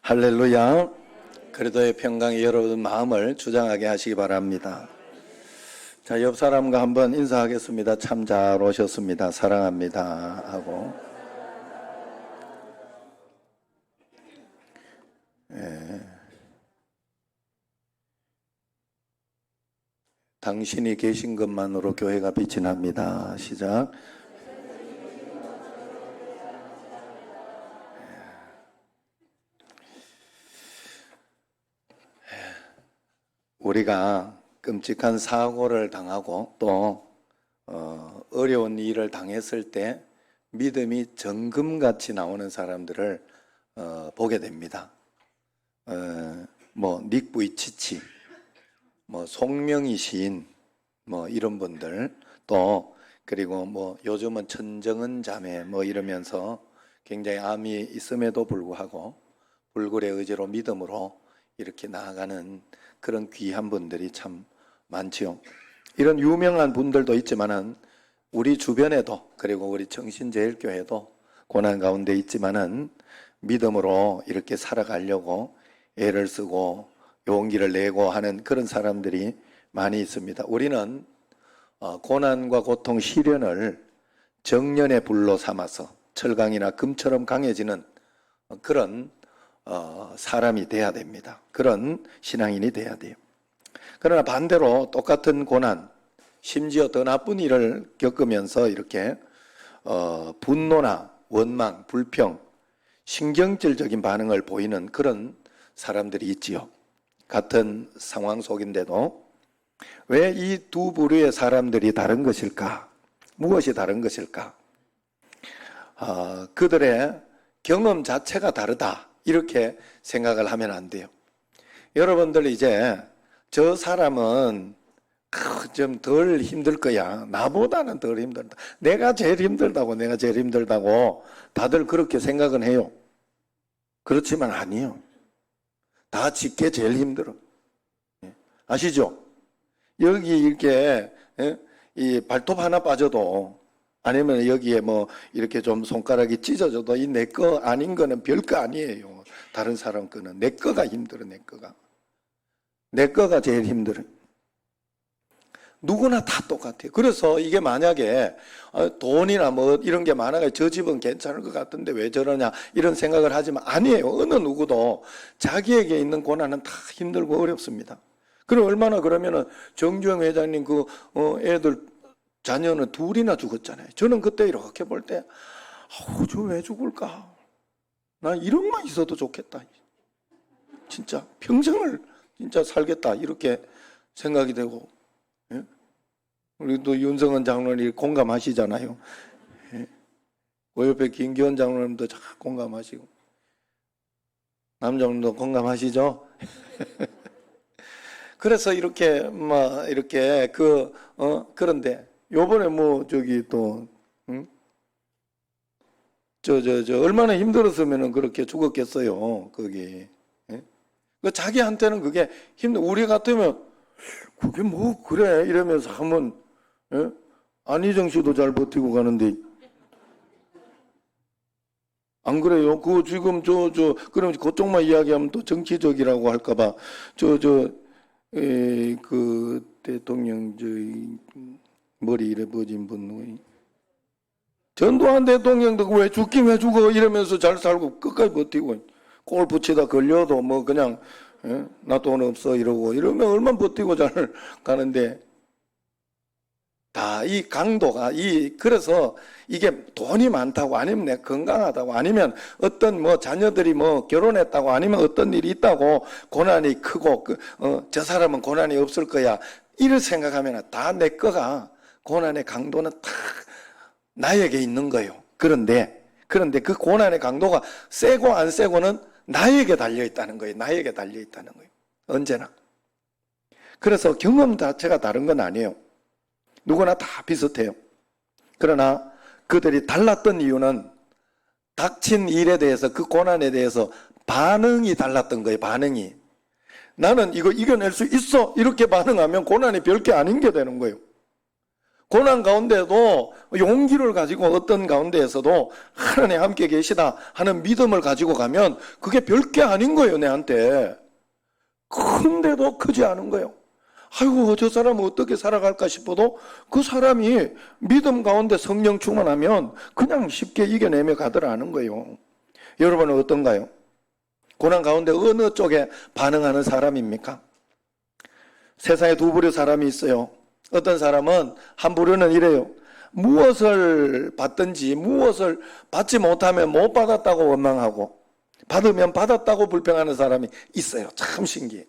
할렐루야. 그리스도의 평강이 여러분 마음을 주장하게 하시기 바랍니다. 자, 옆 사람과 한번 인사하겠습니다. 참 잘 오셨습니다. 사랑합니다 하고. 당신이 계신 것만으로 교회가 빛이 납니다. 시작. 우리가 끔찍한 사고를 당하고 또 어려운 일을 당했을 때 믿음이 정금같이 나오는 사람들을 보게 됩니다. 닉 부이치치, 송명희 시인, 이런 분들, 또 그리고 요즘은 천정은 자매 이러면서 굉장히 암이 있음에도 불구하고 불굴의 의지로 믿음으로 이렇게 나아가는 그런 귀한 분들이 참 많지요. 이런 유명한 분들도 있지만은 우리 주변에도, 그리고 우리 정신제일교회도 고난 가운데 있지만은 믿음으로 이렇게 살아가려고 애를 쓰고 용기를 내고 하는 그런 사람들이 많이 있습니다. 우리는 고난과 고통, 시련을 정련의 불로 삼아서 철강이나 금처럼 강해지는 그런 사람이 돼야 됩니다. 그런 신앙인이 돼야 돼요. 그러나 반대로 똑같은 고난, 심지어 더 나쁜 일을 겪으면서 이렇게 분노나 원망, 불평, 신경질적인 반응을 보이는 그런 사람들이 있지요. 같은 상황 속인데도 왜 이 두 부류의 사람들이 다른 것일까? 무엇이 다른 것일까? 그들의 경험 자체가 다르다, 이렇게 생각을 하면 안 돼요. 여러분들 이제 저 사람은 좀 덜 힘들 거야, 나보다는 덜 힘들다, 내가 제일 힘들다고 다들 그렇게 생각은 해요. 그렇지만 아니에요. 다 지게 제일 힘들어. 아시죠? 여기 이렇게 이 발톱 하나 빠져도, 아니면 여기에 이렇게 좀 손가락이 찢어져도 이 내 거 아닌 거는 별거 아니에요. 다른 사람 거는 내 거가 힘들어. 내 거가 제일 힘들어. 누구나 다 똑같아요. 그래서 이게 만약에 돈이나 이런 게 많아가 저 집은 괜찮을 것 같은데 왜 저러냐, 이런 생각을 하지만 아니에요. 어느 누구도 자기에게 있는 고난은 다 힘들고 어렵습니다. 그럼 얼마나, 그러면은 정주영 회장님 애들 자녀는 둘이나 죽었잖아요. 저는 그때 이렇게 볼 때 저 왜 죽을까? 나 이런만 있어도 좋겠다. 진짜 평생을 진짜 살겠다, 이렇게 생각이 되고. 예? 우리 또 윤성은 장로님 공감하시잖아요. 예? 그 옆에 김기현 장로님도 잘 공감하시고, 남장로님도 공감하시죠? 그래서 이렇게 이렇게 그런데 요번에 얼마나 힘들었으면 그렇게 죽었겠어요, 거기. 예? 자기한테는 그게 우리 같으면 그게 그래 이러면서 하면, 예? 안희정 씨도 잘 버티고 가는데 안 그래요? 지금 그럼 그쪽만 이야기하면 또 정치적이라고 할까봐 그 대통령 머리 잃어버진 분, 전두환 대통령도 왜 죽긴 왜 죽어 이러면서 잘 살고 끝까지 버티고, 꼴 붙이다 걸려도 그냥 나 돈 없어 이러면 얼마나 버티고 잘 가는데, 다 이 강도가 그래서 이게 돈이 많다고, 아니면 내가 건강하다고, 아니면 어떤 자녀들이 결혼했다고, 아니면 어떤 일이 있다고 고난이 크고 저 사람은 고난이 없을 거야, 이를 생각하면 다 내 거가, 고난의 강도는 다 나에게 있는 거예요. 그런데 그 고난의 강도가 세고 안 세고는 나에게 달려있다는 거예요. 언제나. 그래서 경험 자체가 다른 건 아니에요. 누구나 다 비슷해요. 그러나 그들이 달랐던 이유는 닥친 일에 대해서, 그 고난에 대해서 반응이 달랐던 거예요. 반응이. 나는 이거 이겨낼 수 있어, 이렇게 반응하면 고난이 별게 아닌 게 되는 거예요. 고난 가운데도 용기를 가지고 어떤 가운데에서도 하나님 함께 계시다 하는 믿음을 가지고 가면 그게 별게 아닌 거예요, 내한테. 큰데도 크지 않은 거예요. 아이고, 저 사람은 어떻게 살아갈까 싶어도 그 사람이 믿음 가운데 성령 충만하면 그냥 쉽게 이겨내며 가더라는 거예요. 여러분은 어떤가요? 고난 가운데 어느 쪽에 반응하는 사람입니까? 세상에 두 부류 사람이 있어요. 어떤 사람은 한 부류는 이래요. 무엇을 받든지 무엇을 받지 못하면 못 받았다고 원망하고 받으면 받았다고 불평하는 사람이 있어요. 참 신기해.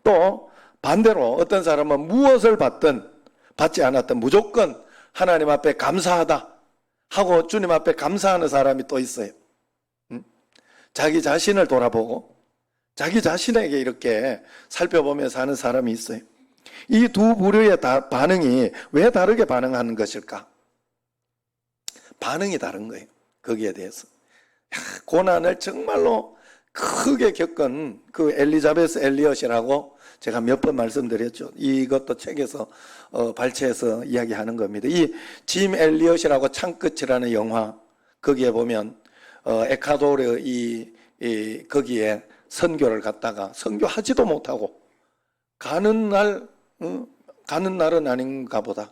또 반대로 어떤 사람은 무엇을 받든 받지 않았든 무조건 하나님 앞에 감사하다 하고 주님 앞에 감사하는 사람이 또 있어요. 자기 자신을 돌아보고 자기 자신에게 이렇게 살펴보며 사는 사람이 있어요. 이 두 부류의 반응이 왜 다르게 반응하는 것일까? 반응이 다른 거예요. 거기에 대해서. 고난을 정말로 크게 겪은 그 엘리자베스 엘리엇이라고 제가 몇 번 말씀드렸죠. 이것도 책에서 발췌해서 이야기하는 겁니다. 이 짐 엘리엇이라고 창끝이라는 영화, 거기에 보면 에콰도르 거기에 선교를 갔다가 선교하지도 못하고 가는 날은 아닌가 보다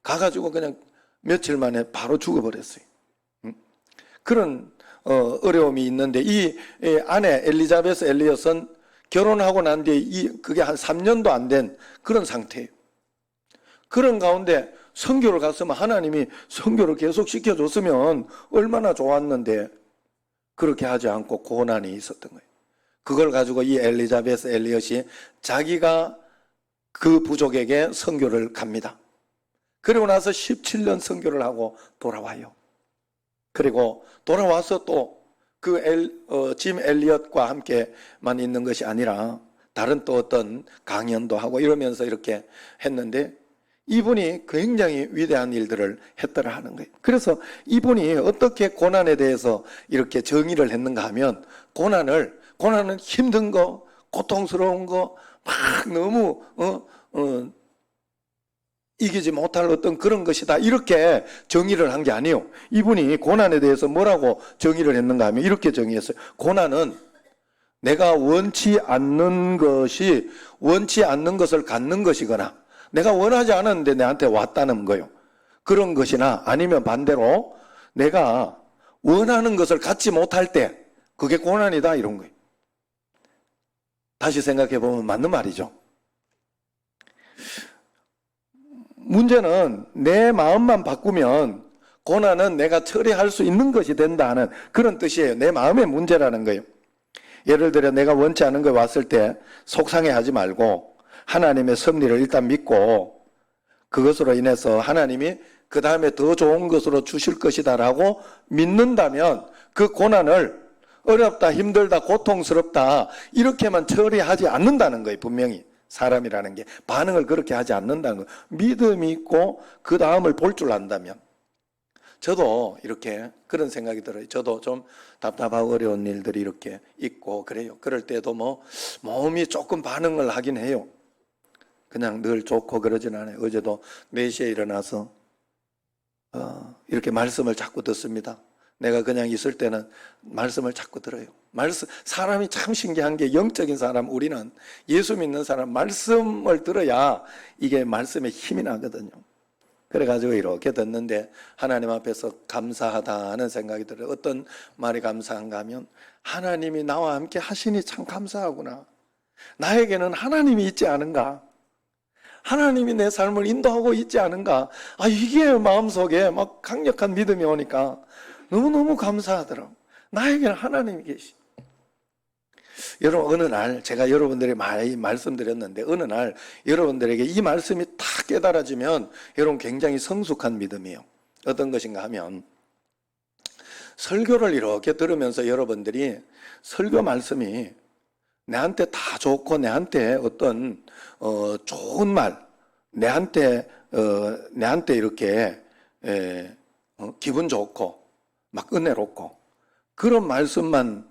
가가지고 그냥 며칠 만에 바로 죽어버렸어요. 그런 어려움이 있는데 이 아내 엘리자베스 엘리엇은 결혼하고 난 뒤에 그게 한 3년도 안 된 그런 상태예요. 그런 가운데 선교를 갔으면 하나님이 선교를 계속 시켜줬으면 얼마나 좋았는데 그렇게 하지 않고 고난이 있었던 거예요. 그걸 가지고 이 엘리자베스 엘리엇이 자기가 그 부족에게 선교를 갑니다. 그리고 나서 17년 선교를 하고 돌아와요. 그리고 돌아와서 또 그 짐 엘리엇과 함께만 있는 것이 아니라 다른 또 어떤 강연도 하고 이러면서 이렇게 했는데 이분이 굉장히 위대한 일들을 했더라 하는 거예요. 그래서 이분이 어떻게 고난에 대해서 이렇게 정의를 했는가 하면 고난은 힘든 거, 고통스러운 거, 막 너무 이기지 못할 어떤 그런 것이다 이렇게 정의를 한 게 아니에요. 이분이 고난에 대해서 뭐라고 정의를 했는가 하면 이렇게 정의했어요. 고난은 내가 원치 않는 것을 갖는 것이거나 내가 원하지 않았는데 내한테 왔다는 거예요. 그런 것이나 아니면 반대로 내가 원하는 것을 갖지 못할 때 그게 고난이다 이런 거예요. 다시 생각해 보면 맞는 말이죠. 문제는 내 마음만 바꾸면 고난은 내가 처리할 수 있는 것이 된다는 그런 뜻이에요. 내 마음의 문제라는 거예요. 예를 들어 내가 원치 않은 거 왔을 때 속상해하지 말고 하나님의 섭리를 일단 믿고 그것으로 인해서 하나님이 그 다음에 더 좋은 것으로 주실 것이다라고 믿는다면 그 고난을 어렵다, 힘들다, 고통스럽다 이렇게만 처리하지 않는다는 거예요. 분명히 사람이라는 게 반응을 그렇게 하지 않는다는 거예요. 믿음이 있고 그 다음을 볼 줄 안다면. 저도 이렇게 그런 생각이 들어요. 저도 좀 답답하고 어려운 일들이 이렇게 있고 그래요. 그럴 때도 몸이 조금 반응을 하긴 해요. 그냥 늘 좋고 그러진 않아요. 어제도 4시에 일어나서 이렇게 말씀을 자꾸 듣습니다. 내가 그냥 있을 때는 말씀을 자꾸 들어요. 사람이 참 신기한 게 영적인 사람, 우리는 예수 믿는 사람 말씀을 들어야 이게 말씀에 힘이 나거든요. 그래가지고 이렇게 듣는데 하나님 앞에서 감사하다 하는 생각이 들어요. 어떤 말이 감사한가 하면 하나님이 나와 함께 하시니 참 감사하구나. 나에게는 하나님이 있지 않은가? 하나님이 내 삶을 인도하고 있지 않은가? 이게 마음속에 막 강력한 믿음이 오니까 너무너무 감사하더라고요. 나에게는 하나님이 계시. 여러분, 어느 날 제가 여러분들이 많이 말씀드렸는데 어느 날 여러분들에게 이 말씀이 탁 깨달아지면 여러분 굉장히 성숙한 믿음이에요. 어떤 것인가 하면 설교를 이렇게 들으면서 여러분들이 설교 말씀이 내한테 다 좋고 내한테 어떤 좋은 말 내한테 이렇게 기분 좋고 막 은혜롭고 그런 말씀만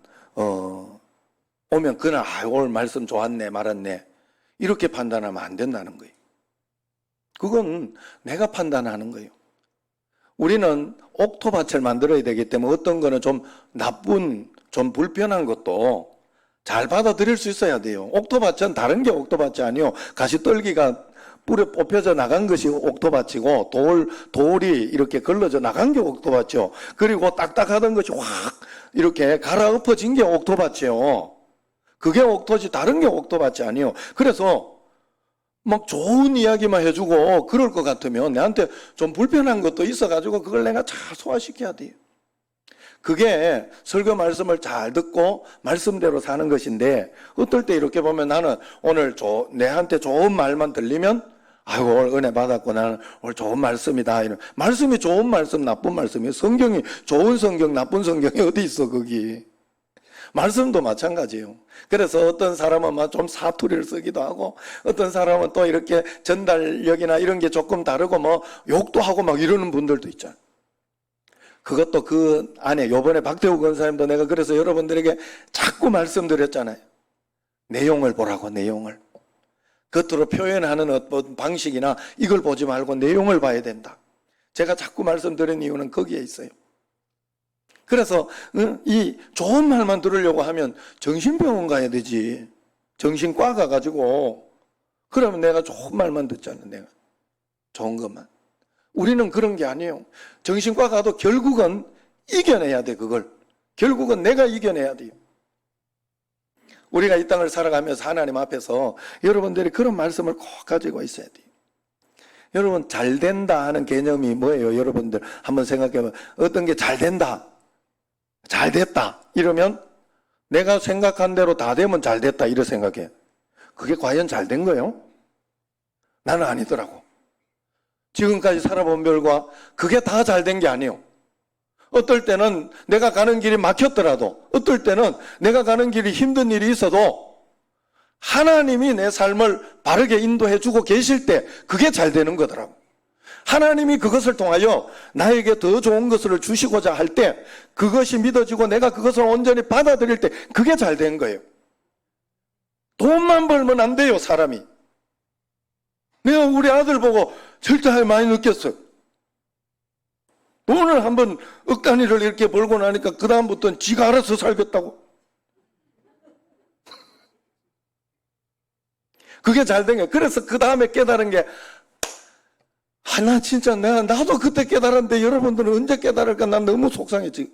오면 그날 오늘 말씀 좋았네 말았네 이렇게 판단하면 안 된다는 거예요. 그건 내가 판단하는 거예요. 우리는 옥토밭을 만들어야 되기 때문에 어떤 거는 좀 나쁜, 좀 불편한 것도 잘 받아들일 수 있어야 돼요. 옥토밭은 다른 게 옥토밭이 아니요. 가시떨기가 뿌려 뽑혀져 나간 것이 옥토밭이고 돌이 이렇게 걸러져 나간 게 옥토밭이요. 그리고 딱딱하던 것이 확 이렇게 갈아엎어진 게 옥토밭이요. 그게 옥토지 다른 게 옥토밭이 아니요. 그래서 막 좋은 이야기만 해주고 그럴 것 같으면 내한테 좀 불편한 것도 있어가지고 그걸 내가 잘 소화시켜야 돼요. 그게 설교 말씀을 잘 듣고 말씀대로 사는 것인데 어떨 때 이렇게 보면 나는 오늘 내한테 좋은 말만 들리면 아이고 오늘 은혜 받았고 나는 오늘 좋은 말씀이다. 이런 말씀이 좋은 말씀 나쁜 말씀이에요. 성경이 좋은 성경 나쁜 성경이 어디 있어 거기. 말씀도 마찬가지예요. 그래서 어떤 사람은 막 좀 사투리를 쓰기도 하고 어떤 사람은 또 이렇게 전달력이나 이런 게 조금 다르고 뭐 욕도 하고 막 이러는 분들도 있잖아요. 그것도 그 안에 요번에 박태우 권사님도 내가 그래서 여러분들에게 자꾸 말씀드렸잖아요. 내용을 보라고 내용을. 겉으로 표현하는 어떤 방식이나 이걸 보지 말고 내용을 봐야 된다. 제가 자꾸 말씀드린 이유는 거기에 있어요. 그래서 이 좋은 말만 들으려고 하면 정신병원 가야 되지. 정신과 가가지고 그러면 내가 좋은 말만 듣잖아. 내가 좋은 것만. 우리는 그런 게 아니에요. 정신과 가도 결국은 이겨내야 돼. 그걸 결국은 내가 이겨내야 돼요. 우리가 이 땅을 살아가면서 하나님 앞에서 여러분들이 그런 말씀을 꼭 가지고 있어야 돼요. 여러분 잘 된다 하는 개념이 뭐예요? 여러분들 한번 생각해보면 어떤 게 잘 된다, 잘 됐다 이러면 내가 생각한 대로 다 되면 잘 됐다 이렇게 생각해. 그게 과연 잘 된 거예요? 나는 아니더라고. 지금까지 살아본 결과 그게 다 잘 된 게 아니에요. 어떨 때는 내가 가는 길이 막혔더라도 어떨 때는 내가 가는 길이 힘든 일이 있어도 하나님이 내 삶을 바르게 인도해 주고 계실 때 그게 잘 되는 거더라고. 하나님이 그것을 통하여 나에게 더 좋은 것을 주시고자 할 때 그것이 믿어지고 내가 그것을 온전히 받아들일 때 그게 잘 된 거예요. 돈만 벌면 안 돼요, 사람이. 내가 우리 아들 보고 절대 많이 느꼈어요. 돈을 한번 억 단위를 이렇게 벌고 나니까 그 다음부터는 지가 알아서 살겠다고. 그게 잘 된 거예요. 그래서 그 다음에 깨달은 게 나 진짜 나도 그때 깨달았는데 여러분들은 언제 깨달을까? 난 너무 속상했지.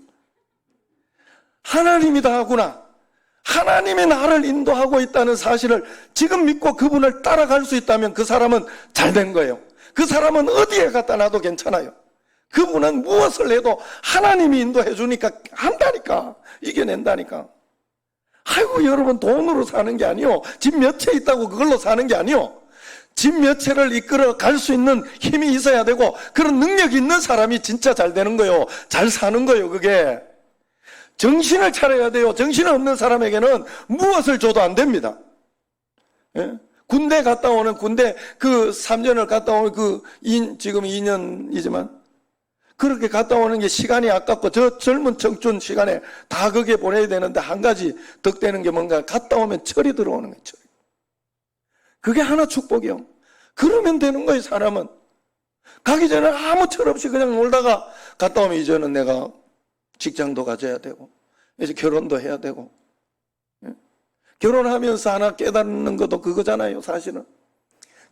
하나님이 다 하구나. 하나님이 나를 인도하고 있다는 사실을 지금 믿고 그분을 따라갈 수 있다면 그 사람은 잘 된 거예요. 그 사람은 어디에 갖다 놔도 괜찮아요. 그분은 무엇을 해도 하나님이 인도해 주니까 한다니까. 이겨낸다니까. 아이고 여러분 돈으로 사는 게 아니요. 집 몇 채 있다고 그걸로 사는 게 아니요. 집 몇 채를 이끌어 갈 수 있는 힘이 있어야 되고 그런 능력이 있는 사람이 진짜 잘 되는 거예요. 잘 사는 거예요. 그게. 정신을 차려야 돼요. 정신 없는 사람에게는 무엇을 줘도 안 됩니다. 예? 군대 갔다 오는 군대 그 3년을 갔다 오는 지금 2년이지만 그렇게 갔다 오는 게 시간이 아깝고 저 젊은 청춘 시간에 다 거기에 보내야 되는데 한 가지 덕되는 게 뭔가 갔다 오면 철이 들어오는 거예요. 철이. 그게 하나 축복이요. 그러면 되는 거예요. 사람은. 가기 전에 아무 철 없이 그냥 놀다가 갔다 오면 이제는 내가 직장도 가져야 되고 이제 결혼도 해야 되고 결혼하면서 하나 깨닫는 것도 그거잖아요. 사실은.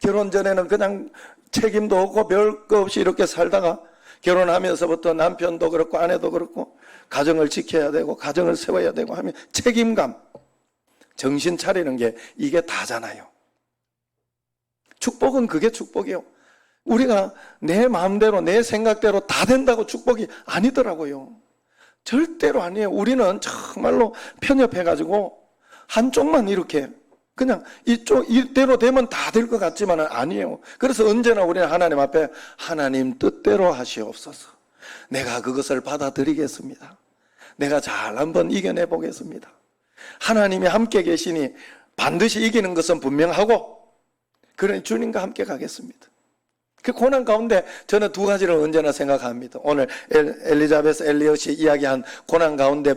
결혼 전에는 그냥 책임도 없고 별 거 없이 이렇게 살다가 결혼하면서부터 남편도 그렇고 아내도 그렇고 가정을 지켜야 되고 가정을 세워야 되고 하면 책임감, 정신 차리는 게 이게 다잖아요. 축복은 그게 축복이에요. 우리가 내 마음대로 내 생각대로 다 된다고 축복이 아니더라고요. 절대로 아니에요. 우리는 정말로 편협해가지고 한쪽만 이렇게 그냥 이대로 되면 다 될 것 같지만 아니에요. 그래서 언제나 우리는 하나님 앞에 하나님 뜻대로 하시옵소서. 내가 그것을 받아들이겠습니다. 내가 잘 한번 이겨내 보겠습니다. 하나님이 함께 계시니 반드시 이기는 것은 분명하고 그러니 주님과 함께 가겠습니다. 그 고난 가운데 저는 두 가지를 언제나 생각합니다. 오늘 엘리자베스 엘리엇이 이야기한 고난 가운데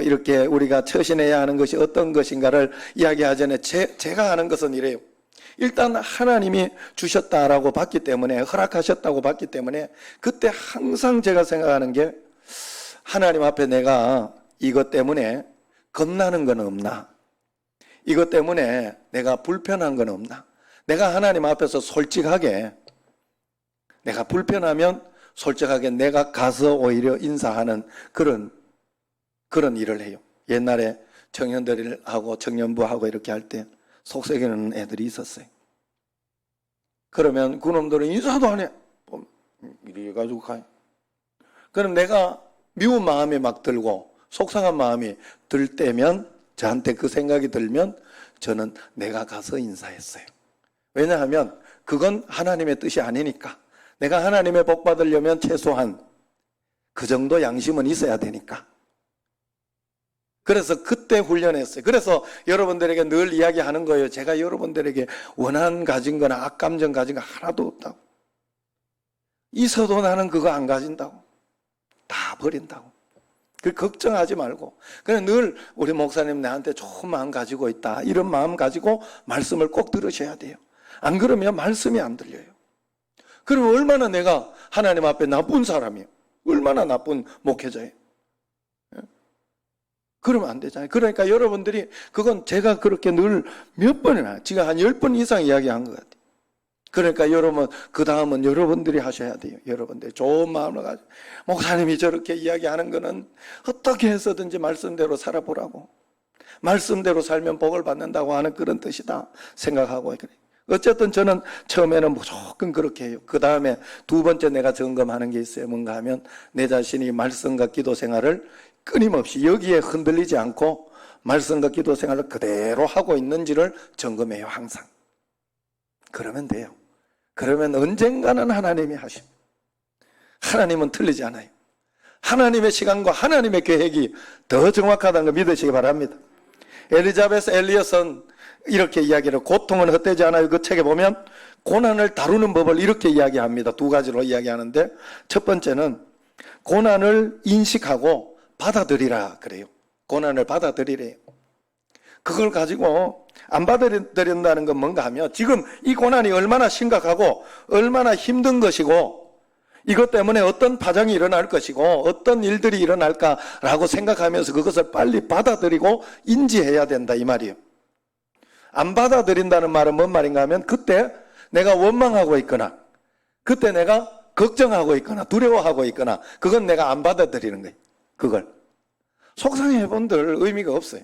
이렇게 우리가 처신해야 하는 것이 어떤 것인가를 이야기하기 전에 제가 하는 것은 이래요. 일단 하나님이 주셨다라고 봤기 때문에, 허락하셨다고 봤기 때문에 그때 항상 제가 생각하는 게, 하나님 앞에 내가 이것 때문에 겁나는 건 없나? 이것 때문에 내가 불편한 건 없나? 내가 하나님 앞에서 솔직하게, 내가 불편하면 솔직하게 내가 가서 오히려 인사하는 그런 일을 해요. 옛날에 청년들하고 청년부하고 이렇게 할 때 속썩이는 애들이 있었어요. 그러면 그놈들은 인사도 안 해. 이래 가지고 가요. 그럼 내가 미운 마음이 막 들고 속상한 마음이 들 때면, 저한테 그 생각이 들면 저는 내가 가서 인사했어요. 왜냐하면 그건 하나님의 뜻이 아니니까. 내가 하나님의 복 받으려면 최소한 그 정도 양심은 있어야 되니까. 그래서 그때 훈련했어요. 그래서 여러분들에게 늘 이야기하는 거예요. 제가 여러분들에게 원한 가진 거나 악감정 가진 거 하나도 없다고. 있어도 나는 그거 안 가진다고. 다 버린다고. 그 걱정하지 말고. 그냥 늘 우리 목사님 나한테 좋은 마음 가지고 있다, 이런 마음 가지고 말씀을 꼭 들으셔야 돼요. 안 그러면 말씀이 안 들려요. 그럼 얼마나 내가 하나님 앞에 나쁜 사람이에요. 얼마나 나쁜 목회자예요. 그러면 안 되잖아요. 그러니까 여러분들이, 그건 제가 그렇게 늘 몇 번이나, 지금 한 10번 이상 이야기한 것 같아요. 그러니까 여러분, 그 다음은 여러분들이 하셔야 돼요. 여러분들 좋은 마음으로 가지고, 목사님이 저렇게 이야기하는 거는 어떻게 해서든지 말씀대로 살아보라고, 말씀대로 살면 복을 받는다고 하는 그런 뜻이다 생각하고 그래요. 어쨌든 저는 처음에는 무조건 그렇게 해요. 그 다음에 두 번째 내가 점검하는 게 있어요. 뭔가 하면 내 자신이 말씀과 기도 생활을 끊임없이 여기에 흔들리지 않고 말씀과 기도 생활을 그대로 하고 있는지를 점검해요. 항상. 그러면 돼요. 그러면 언젠가는 하나님이 하십니다. 하나님은 틀리지 않아요. 하나님의 시간과 하나님의 계획이 더 정확하다는 걸 믿으시기 바랍니다. 엘리자베스 엘리엇은 이렇게 이야기를, 고통은 헛되지 않아요. 그 책에 보면 고난을 다루는 법을 이렇게 이야기합니다. 두 가지로 이야기하는데, 첫 번째는 고난을 인식하고 받아들이라 그래요. 고난을 받아들이래요. 그걸 가지고 안 받아들인다는 건 뭔가 하면, 지금 이 고난이 얼마나 심각하고 얼마나 힘든 것이고 이것 때문에 어떤 파장이 일어날 것이고 어떤 일들이 일어날까라고 생각하면서 그것을 빨리 받아들이고 인지해야 된다, 이 말이에요. 안 받아들인다는 말은 뭔 말인가 하면, 그때 내가 원망하고 있거나 그때 내가 걱정하고 있거나 두려워하고 있거나, 그건 내가 안 받아들이는 거예요. 그걸 속상해본들 의미가 없어요.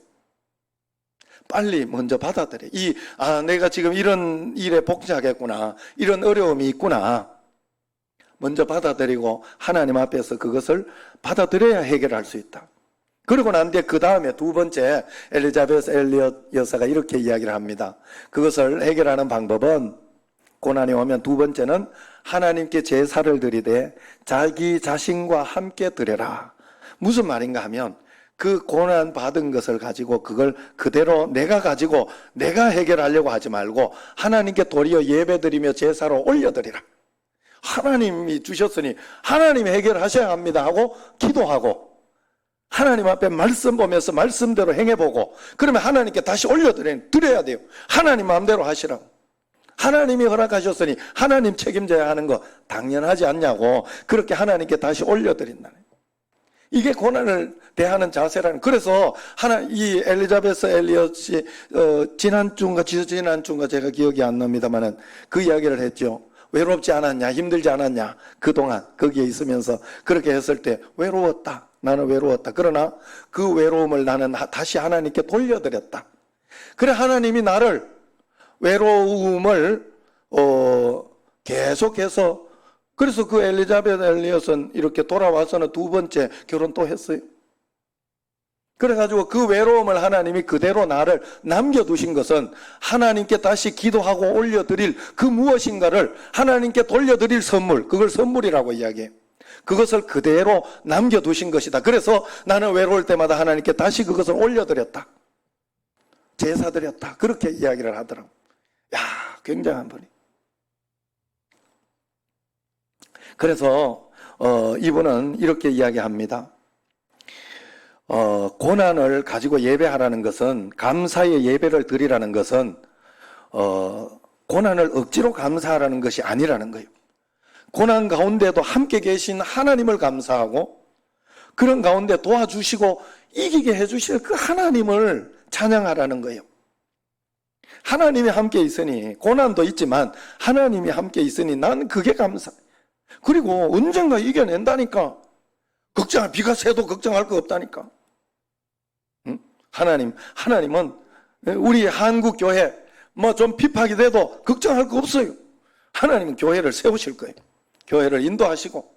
빨리 먼저 받아들여. 내가 지금 이런 일에 복잡하겠구나, 이런 어려움이 있구나, 먼저 받아들이고 하나님 앞에서 그것을 받아들여야 해결할 수 있다. 그러고 난 뒤에 그 다음에 두 번째, 엘리자베스 엘리엇 여사가 이렇게 이야기를 합니다. 그것을 해결하는 방법은, 고난이 오면 두 번째는 하나님께 제사를 드리되 자기 자신과 함께 드려라. 무슨 말인가 하면, 그 고난 받은 것을 가지고 그걸 그대로 내가 가지고 내가 해결하려고 하지 말고 하나님께 도리어 예배드리며 제사로 올려드리라. 하나님이 주셨으니 하나님이 해결하셔야 합니다 하고 기도하고, 하나님 앞에 말씀 보면서 말씀대로 행해보고, 그러면 하나님께 다시 올려드려야 돼요. 하나님 마음대로 하시라고. 하나님이 허락하셨으니 하나님 책임져야 하는 거 당연하지 않냐고, 그렇게 하나님께 다시 올려드린다는, 이게 고난을 대하는 자세라는. 그래서 이 엘리자베스 엘리엇이 지난주인가 지난주인가 제가 기억이 안 납니다만은 그 이야기를 했죠. 외롭지 않았냐, 힘들지 않았냐, 그동안 거기에 있으면서. 그렇게 했을 때 외로웠다, 나는 외로웠다. 그러나 그 외로움을 나는 다시 하나님께 돌려드렸다. 그래 하나님이 나를 외로움을 계속해서, 그래서 그 엘리자베스 엘리엇은 이렇게 돌아와서는 두 번째 결혼 또 했어요. 그래가지고 그 외로움을 하나님이 그대로 나를 남겨두신 것은 하나님께 다시 기도하고 올려드릴 그 무엇인가를 하나님께 돌려드릴 선물, 그걸 선물이라고 이야기해요. 그것을 그대로 남겨두신 것이다. 그래서 나는 외로울 때마다 하나님께 다시 그것을 올려드렸다, 제사드렸다, 그렇게 이야기를 하더라고요. 야, 굉장한 분이. 그래서 이분은 이렇게 이야기합니다. 고난을 가지고 예배하라는 것은, 감사의 예배를 드리라는 것은 고난을 억지로 감사하라는 것이 아니라는 거예요. 고난 가운데도 함께 계신 하나님을 감사하고 그런 가운데 도와주시고 이기게 해주실 그 하나님을 찬양하라는 거예요. 하나님이 함께 있으니, 고난도 있지만 하나님이 함께 있으니 나는 그게 감사해. 그리고 언젠가 이겨낸다니까. 비가 새도 걱정할 거 없다니까. 응? 하나님은 우리 한국 교회 좀 핍박이 돼도 걱정할 거 없어요. 하나님은 교회를 세우실 거예요. 교회를 인도하시고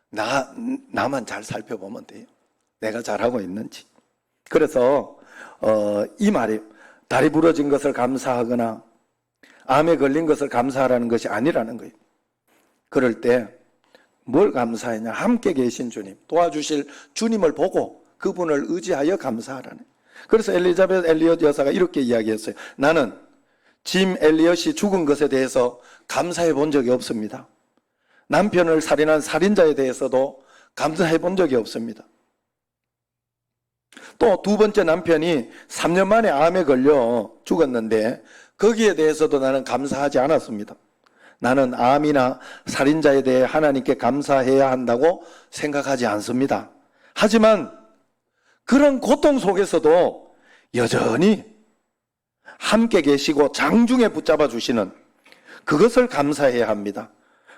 나만 잘 살펴보면 돼요. 내가 잘하고 있는지. 그래서 이 말이 다리 부러진 것을 감사하거나 암에 걸린 것을 감사하라는 것이 아니라는 거예요. 그럴 때 뭘 감사하냐? 함께 계신 주님, 도와주실 주님을 보고 그분을 의지하여 감사하라는. 그래서 엘리자베스 엘리엇 여사가 이렇게 이야기했어요. 나는 짐 엘리엇이 죽은 것에 대해서 감사해 본 적이 없습니다. 남편을 살인한 살인자에 대해서도 감사해 본 적이 없습니다. 또 두 번째 남편이 3년 만에 암에 걸려 죽었는데 거기에 대해서도 나는 감사하지 않았습니다. 나는 암이나 살인자에 대해 하나님께 감사해야 한다고 생각하지 않습니다. 하지만 그런 고통 속에서도 여전히 함께 계시고 장중에 붙잡아 주시는 그것을 감사해야 합니다.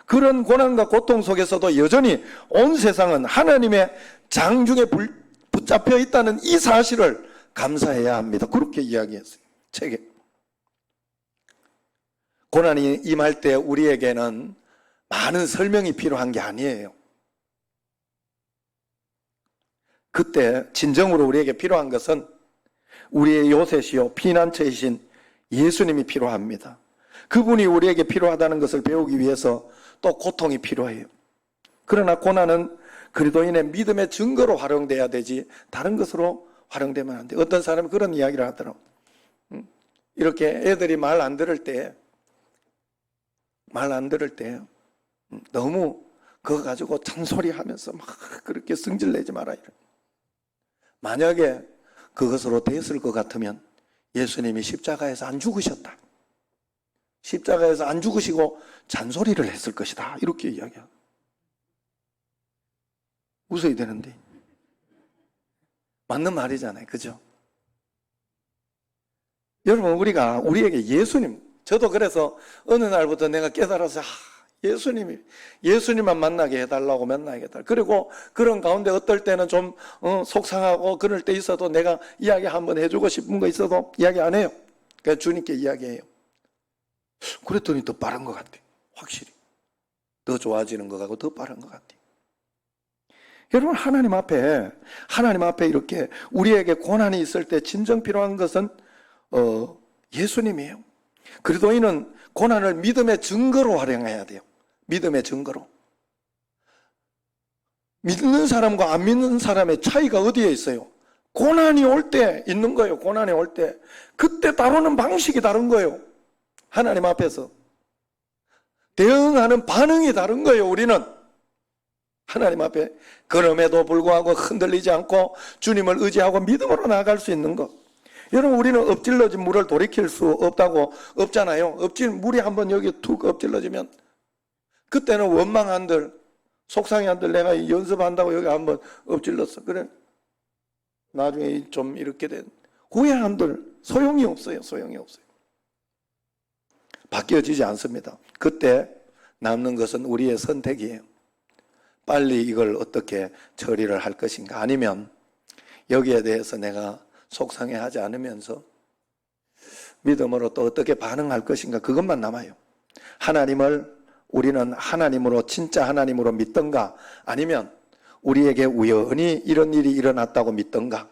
그런 고난과 고통 속에서도 여전히 온 세상은 하나님의 장중에 붙잡혀 있다는 이 사실을 감사해야 합니다. 그렇게 이야기했어요. 책에. 고난이 임할 때 우리에게는 많은 설명이 필요한 게 아니에요. 그때 진정으로 우리에게 필요한 것은 우리의 요새시요 피난처이신 예수님이 필요합니다. 그분이 우리에게 필요하다는 것을 배우기 위해서 또 고통이 필요해요. 그러나 고난은 그리스도인의 믿음의 증거로 활용돼야 되지 다른 것으로 활용되면 안 돼요. 어떤 사람이 그런 이야기를 하더라고요. 이렇게 애들이 말 안 들을 때 너무 그거 가지고 잔소리하면서 막 그렇게 승질내지 마라. 만약에 그것으로 됐을 것 같으면 예수님이 십자가에서 안 죽으셨다. 십자가에서 안 죽으시고 잔소리를 했을 것이다. 이렇게 이야기하고. 웃어야 되는데. 맞는 말이잖아요. 그죠? 여러분, 우리에게 저도 그래서 어느 날부터 내가 깨달아서 예수님만 만나게 해달라고 만나게 해달라고. 그리고 그런 가운데 어떨 때는 좀 속상하고 그럴 때 있어도 내가 이야기 한번 해주고 싶은 거 있어도 이야기 안 해요. 그러니까 주님께 이야기해요. 그랬더니 더 빠른 것 같아요. 확실히. 더 좋아지는 것 같고 더 빠른 것 같아요. 여러분, 하나님 앞에 이렇게 우리에게 고난이 있을 때 진정 필요한 것은 예수님이에요. 그리스도인은 고난을 믿음의 증거로 활용해야 돼요. 믿음의 증거로. 믿는 사람과 안 믿는 사람의 차이가 어디에 있어요? 고난이 올 때 있는 거예요. 고난이 올 때. 그때 다루는 방식이 다른 거예요. 하나님 앞에서. 대응하는 반응이 다른 거예요. 우리는. 하나님 앞에. 그럼에도 불구하고 흔들리지 않고 주님을 의지하고 믿음으로 나아갈 수 있는 것. 여러분, 우리는 엎질러진 물을 돌이킬 수 없잖아요. 물이 한번 여기 툭 엎질러지면 그때는 원망한들, 속상해한들 내가 연습한다고 여기 한번 엎질렀어. 그래. 나중에 좀 이렇게 된 후회한들 소용이 없어요. 바뀌어지지 않습니다. 그때 남는 것은 우리의 선택이에요. 빨리 이걸 어떻게 처리를 할 것인가, 아니면 여기에 대해서 내가 속상해하지 않으면서 믿음으로 또 어떻게 반응할 것인가, 그것만 남아요. 우리는 하나님으로, 진짜 하나님으로 믿던가, 아니면 우리에게 우연히 이런 일이 일어났다고 믿던가,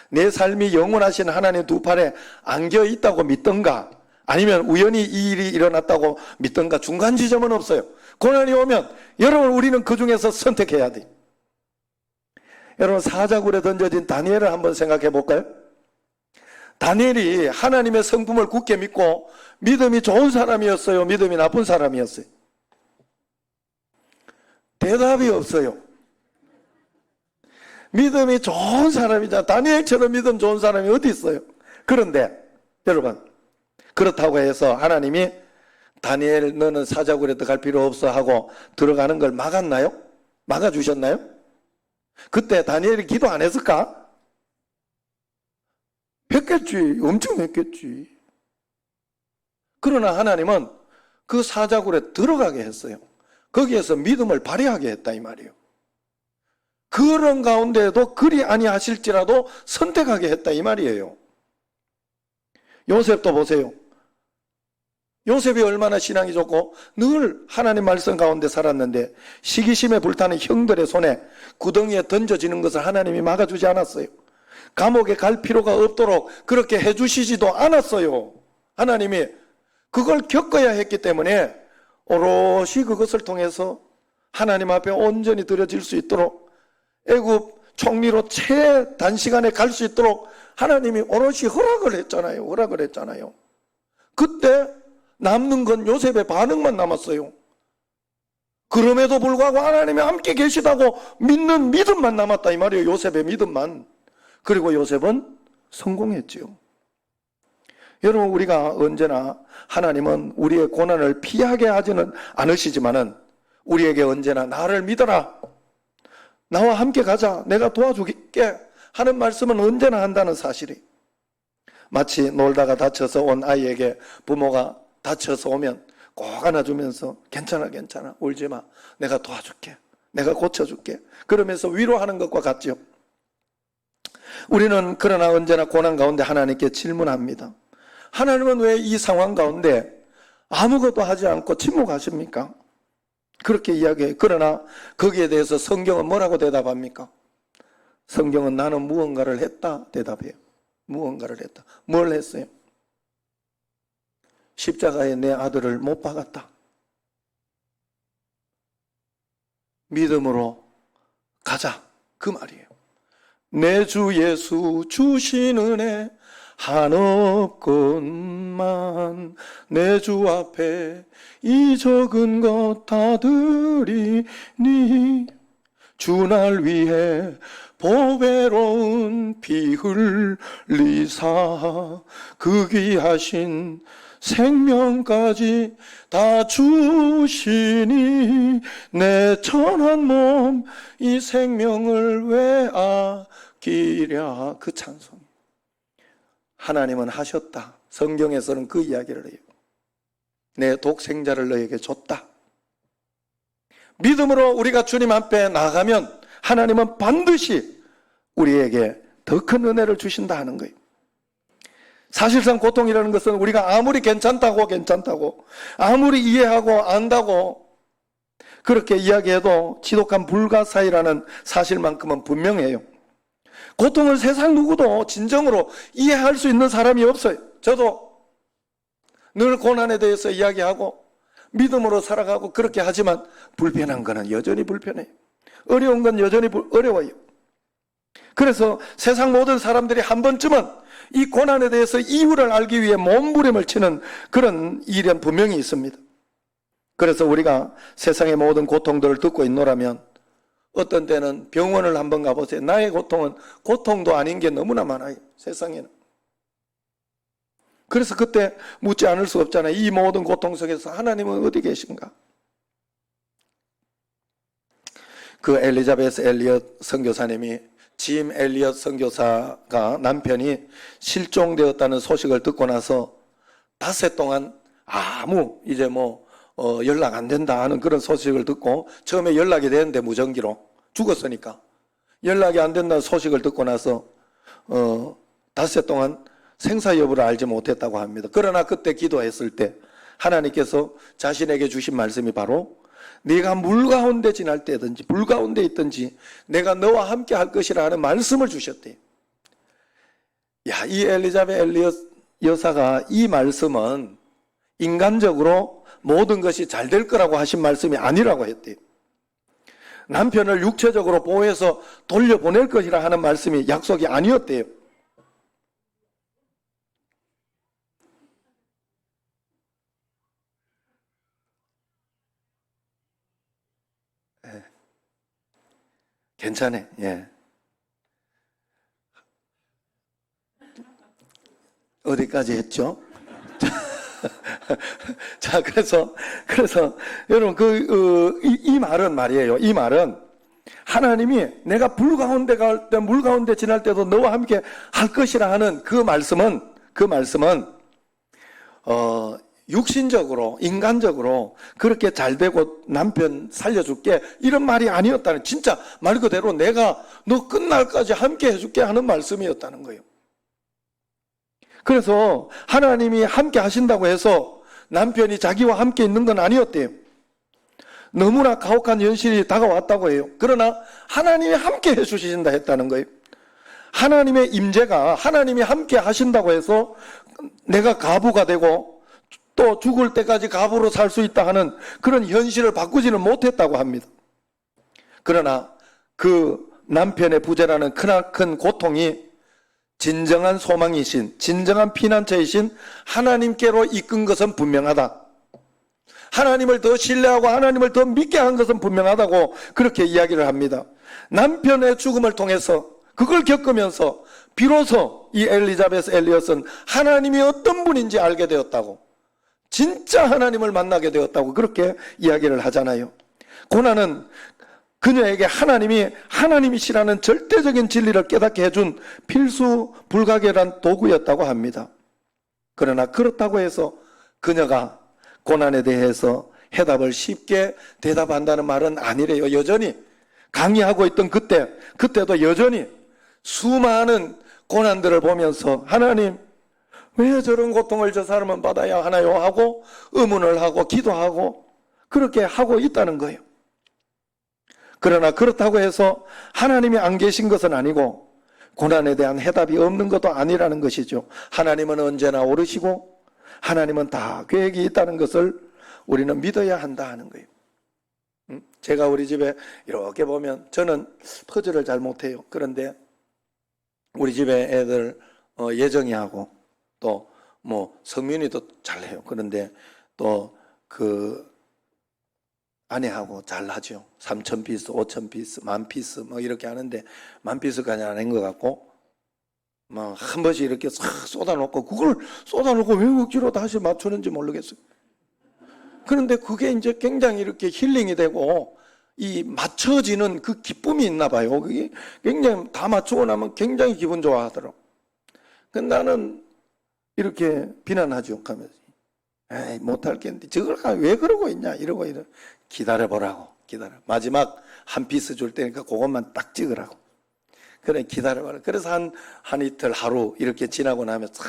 내 삶이 영원하신 하나님 두 팔에 안겨 있다고 믿던가, 아니면 우연히 이 일이 일어났다고 믿던가, 중간 지점은 없어요. 고난이 오면 여러분, 우리는 그 중에서 선택해야 돼요. 여러분, 사자굴에 던져진 다니엘을 한번 생각해 볼까요? 다니엘이 하나님의 성품을 굳게 믿고 믿음이 좋은 사람이었어요? 믿음이 나쁜 사람이었어요? 대답이 없어요. 믿음이 좋은 사람이잖아. 다니엘처럼 믿음 좋은 사람이 어디 있어요? 그런데 여러분, 그렇다고 해서 하나님이 다니엘 너는 사자굴에 들어갈 필요 없어 하고 들어가는 걸 막았나요? 막아주셨나요? 그때 다니엘이 기도 안 했을까? 했겠지. 엄청 했겠지. 그러나 하나님은 그 사자굴에 들어가게 했어요. 거기에서 믿음을 발휘하게 했다 이 말이에요. 그런 가운데에도 그리 아니하실지라도 선택하게 했다 이 말이에요. 요셉도 보세요. 요셉이 얼마나 신앙이 좋고 늘 하나님 말씀 가운데 살았는데 시기심에 불타는 형들의 손에 구덩이에 던져지는 것을 하나님이 막아주지 않았어요. 감옥에 갈 필요가 없도록 그렇게 해주시지도 않았어요. 하나님이 그걸 겪어야 했기 때문에 오롯이 그것을 통해서 하나님 앞에 온전히 드려질 수 있도록 애굽 총리로 최단시간에 갈 수 있도록 하나님이 오롯이 허락을 했잖아요. 그때 남는 건 요셉의 반응만 남았어요. 그럼에도 불구하고 하나님이 함께 계시다고 믿는 믿음만 남았다 이 말이에요. 요셉의 믿음만. 그리고 요셉은 성공했지요. 여러분, 우리가 언제나 하나님은 우리의 고난을 피하게 하지는 않으시지만은 우리에게 언제나 나를 믿어라, 나와 함께 가자, 내가 도와줄게 하는 말씀은 언제나 한다는 사실이, 마치 놀다가 다쳐서 온 아이에게 부모가 다쳐서 오면 꼭 안아주면서 괜찮아 울지 마, 내가 도와줄게, 내가 고쳐줄게 그러면서 위로하는 것과 같죠. 우리는 그러나 언제나 고난 가운데 하나님께 질문합니다. 하나님은 왜 이 상황 가운데 아무것도 하지 않고 침묵하십니까? 그렇게 이야기해요. 그러나 거기에 대해서 성경은 뭐라고 대답합니까? 성경은 나는 무언가를 했다 대답해요. 무언가를 했다. 뭘 했어요? 십자가에 내 아들을 못 박았다. 믿음으로 가자 그 말이에요. 내 주 예수 주신 은혜 한없건만 내 주 앞에 이 적은 것 다 드리니 주 날 위해 보배로운 피 흘리사 그 귀하신 생명까지 다 주시니 내 천한 몸 이 생명을 왜 아끼랴. 그 찬송 하나님은 하셨다. 성경에서는 그 이야기를 해요. 내 독생자를 너에게 줬다. 믿음으로 우리가 주님 앞에 나가면 하나님은 반드시 우리에게 더 큰 은혜를 주신다 하는 거예요. 사실상 고통이라는 것은 우리가 아무리 괜찮다고 아무리 이해하고 안다고 그렇게 이야기해도 지독한 불가사의라는 사실만큼은 분명해요. 고통을 세상 누구도 진정으로 이해할 수 있는 사람이 없어요. 저도 늘 고난에 대해서 이야기하고 믿음으로 살아가고 그렇게 하지만 불편한 거는 여전히 불편해요. 어려운 건 여전히 어려워요. 그래서 세상 모든 사람들이 한 번쯤은 이 고난에 대해서 이유를 알기 위해 몸부림을 치는 그런 일은 분명히 있습니다. 그래서 우리가 세상의 모든 고통들을 듣고 있노라면 어떤 때는 병원을 한번 가보세요. 나의 고통은 고통도 아닌 게 너무나 많아요, 세상에는. 그래서 그때 묻지 않을 수 없잖아요. 이 모든 고통 속에서 하나님은 어디 계신가? 그 엘리자베스 엘리엇 선교사님이, 짐 엘리엇 선교사가 남편이 실종되었다는 소식을 듣고 나서 닷새 동안 아무 이제 연락 안 된다 하는 그런 소식을 듣고, 처음에 연락이 되는데 무전기로 죽었으니까 연락이 안 된다는 소식을 듣고 나서 닷새 동안 생사 여부를 알지 못했다고 합니다. 그러나 그때 기도했을 때 하나님께서 자신에게 주신 말씀이 바로 네가 물 가운데 지날 때든지 불 가운데 있든지 내가 너와 함께 할 것이라 하는 말씀을 주셨대요. 야, 이 엘리자베 엘리엇 여사가 이 말씀은 인간적으로 모든 것이 잘 될 거라고 하신 말씀이 아니라고 했대요. 남편을 육체적으로 보호해서 돌려보낼 것이라 하는 말씀이 약속이 아니었대요. 괜찮아. 예. 어디까지 했죠? 자, 그래서 여러분 이 말은 말이에요. 이 말은 하나님이 내가 불 가운데 갈 때, 물 가운데 지날 때도 너와 함께 할 것이라 하는 그 말씀은 육신적으로, 인간적으로 그렇게 잘 되고 남편 살려줄게 이런 말이 아니었다는, 진짜 말 그대로 내가 너 끝날까지 함께 해줄게 하는 말씀이었다는 거예요. 그래서 하나님이 함께 하신다고 해서 남편이 자기와 함께 있는 건 아니었대요. 너무나 가혹한 현실이 다가왔다고 해요. 그러나 하나님이 함께 해주신다 했다는 거예요. 하나님의 임재가, 하나님이 함께 하신다고 해서 내가 가부가 되고 또 죽을 때까지 가부로 살 수 있다 하는 그런 현실을 바꾸지는 못했다고 합니다. 그러나 그 남편의 부재라는 크나큰 고통이 진정한 소망이신, 진정한 피난처이신 하나님께로 이끈 것은 분명하다. 하나님을 더 신뢰하고 하나님을 더 믿게 한 것은 분명하다고 그렇게 이야기를 합니다. 남편의 죽음을 통해서 그걸 겪으면서 비로소 이 엘리자베스 엘리엇은 하나님이 어떤 분인지 알게 되었다고, 진짜 하나님을 만나게 되었다고 그렇게 이야기를 하잖아요. 고난은 그녀에게 하나님이시라는 절대적인 진리를 깨닫게 해준 필수 불가결한 도구였다고 합니다. 그러나 그렇다고 해서 그녀가 고난에 대해서 해답을 쉽게 대답한다는 말은 아니래요. 여전히 강의하고 있던 그때도 여전히 수많은 고난들을 보면서 하나님 왜 저런 고통을 저 사람은 받아야 하나요? 하고 의문을 하고 기도하고 그렇게 하고 있다는 거예요. 그러나 그렇다고 해서 하나님이 안 계신 것은 아니고 고난에 대한 해답이 없는 것도 아니라는 것이죠. 하나님은 언제나 오르시고 하나님은 다 계획이 있다는 것을 우리는 믿어야 한다 하는 거예요. 제가 우리 집에 이렇게 보면, 저는 퍼즐을 잘 못해요. 그런데 우리 집에 애들 예정이하고 또 뭐 성민이도 잘해요. 그런데 또 그 아내하고 잘하죠. 3,000피스, 5,000피스, 10,000피스 뭐 이렇게 하는데 10,000피스까지 안 한 것 같고 막 한 번씩 이렇게 싹 쏟아놓고, 그걸 쏟아놓고 왜 억지로 다시 맞추는지 모르겠어요. 그런데 그게 이제 굉장히 이렇게 힐링이 되고 이 맞춰지는 그 기쁨이 있나 봐요. 그게 굉장히 다 맞추고 나면 굉장히 기분 좋아하더라고. 근데 나는 이렇게 비난하죠. 하면서 에이 못할겠는데 저걸 왜 그러고 있냐 이러고 기다려보라고. 마지막 한 피스 줄 테니까 그것만 딱 찍으라고. 그래 기다려봐라. 그래서 한 이틀 하루 이렇게 지나고 나면 싹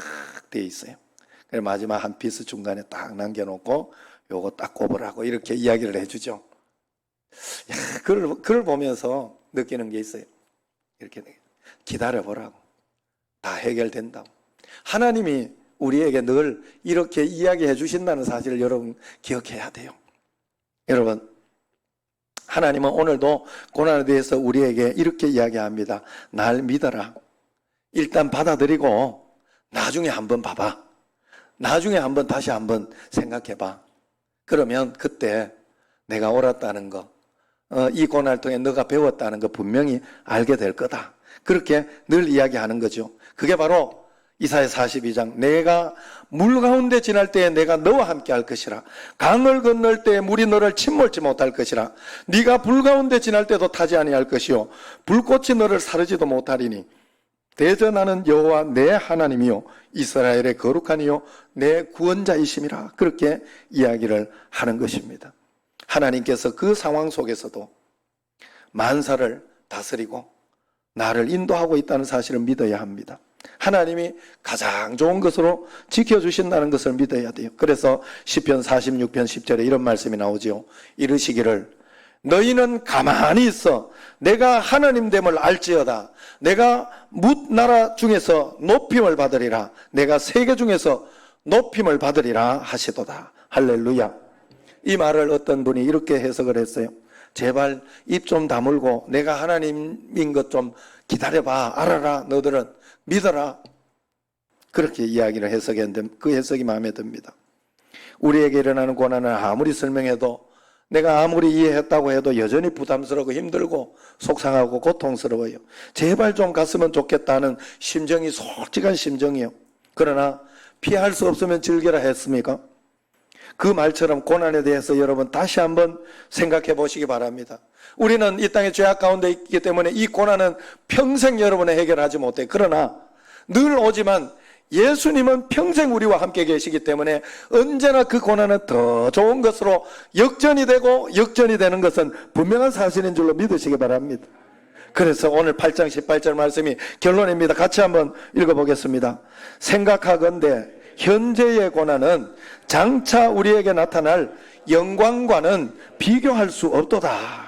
돼 있어요. 그래 마지막 한 피스 중간에 딱 남겨놓고 요거 딱 꼽으라고 이렇게 이야기를 해주죠. 야, 그걸 보면서 느끼는 게 있어요. 이렇게 기다려보라고. 다 해결된다고. 하나님이 우리에게 늘 이렇게 이야기해 주신다는 사실을 여러분 기억해야 돼요. 여러분, 하나님은 오늘도 고난에 대해서 우리에게 이렇게 이야기합니다. 날 믿어라. 일단 받아들이고 나중에 한번 봐봐. 나중에 다시 한번 생각해봐. 그러면 그때 내가 옳았다는 거, 이 고난을 통해 너가 배웠다는 거 분명히 알게 될 거다. 그렇게 늘 이야기하는 거죠. 그게 바로 이사야 42장, 내가 물 가운데 지날 때에 내가 너와 함께 할 것이라. 강을 건널 때에 물이 너를 침몰치 못할 것이라. 네가 불 가운데 지날 때도 타지 아니할 것이요 불꽃이 너를 사르지도 못하리니 대저 나는 여호와 내 하나님이요 이스라엘의 거룩한 이요 내 구원자이심이라. 그렇게 이야기를 하는 것입니다. 하나님께서 그 상황 속에서도 만사를 다스리고 나를 인도하고 있다는 사실을 믿어야 합니다. 하나님이 가장 좋은 것으로 지켜주신다는 것을 믿어야 돼요. 그래서 시편 46편 10절에 이런 말씀이 나오죠. 이르시기를 너희는 가만히 있어 내가 하나님됨을 알지어다. 내가 뭇 나라 중에서 높임을 받으리라. 내가 세계 중에서 높임을 받으리라 하시도다. 할렐루야. 이 말을 어떤 분이 이렇게 해석을 했어요. 제발 입 좀 다물고 내가 하나님인 것 좀 기다려봐. 알아라. 너들은 믿어라. 그렇게 이야기를 해석했는데 그 해석이 마음에 듭니다. 우리에게 일어나는 고난은 아무리 설명해도, 내가 아무리 이해했다고 해도 여전히 부담스럽고 힘들고 속상하고 고통스러워요. 제발 좀 갔으면 좋겠다는 심정이 솔직한 심정이요. 그러나 피할 수 없으면 즐기라 했습니까? 그 말처럼 고난에 대해서 여러분 다시 한번 생각해 보시기 바랍니다. 우리는 이 땅의 죄악 가운데 있기 때문에 이 고난은 평생 여러분의 해결하지 못해. 그러나 늘 오지만 예수님은 평생 우리와 함께 계시기 때문에 언제나 그 고난은 더 좋은 것으로 역전이 되고 역전이 되는 것은 분명한 사실인 줄로 믿으시기 바랍니다. 그래서 오늘 8장 18절 말씀이 결론입니다. 같이 한번 읽어보겠습니다. 생각하건대 현재의 고난은 장차 우리에게 나타날 영광과는 비교할 수 없도다.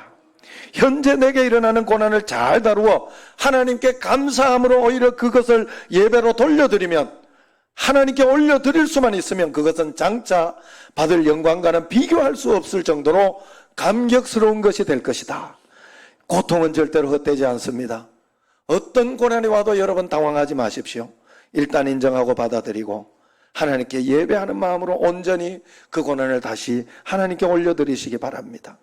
현재 내게 일어나는 고난을 잘 다루어 하나님께 감사함으로 오히려 그것을 예배로 돌려드리면, 하나님께 올려드릴 수만 있으면 그것은 장차 받을 영광과는 비교할 수 없을 정도로 감격스러운 것이 될 것이다. 고통은 절대로 헛되지 않습니다. 어떤 고난이 와도 여러분 당황하지 마십시오. 일단 인정하고 받아들이고 하나님께 예배하는 마음으로 온전히 그 고난을 다시 하나님께 올려드리시기 바랍니다.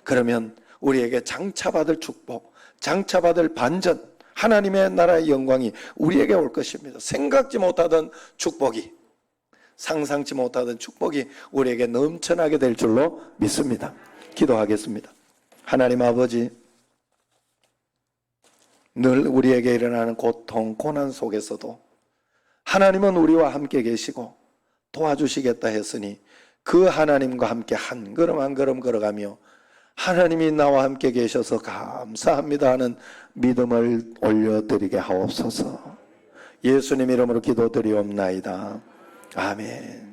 그러면 우리에게 장차 받을 축복, 장차 받을 반전, 하나님의 나라의 영광이 우리에게 올 것입니다. 생각지 못하던 축복이, 상상치 못하던 축복이 우리에게 넘쳐나게 될 줄로 믿습니다. 기도하겠습니다. 하나님 아버지, 늘 우리에게 일어나는 고통, 고난 속에서도 하나님은 우리와 함께 계시고 도와주시겠다 했으니 그 하나님과 함께 한 걸음 한 걸음 걸어가며 하나님이 나와 함께 계셔서 감사합니다 하는 믿음을 올려드리게 하옵소서. 예수님 이름으로 기도드리옵나이다. 아멘.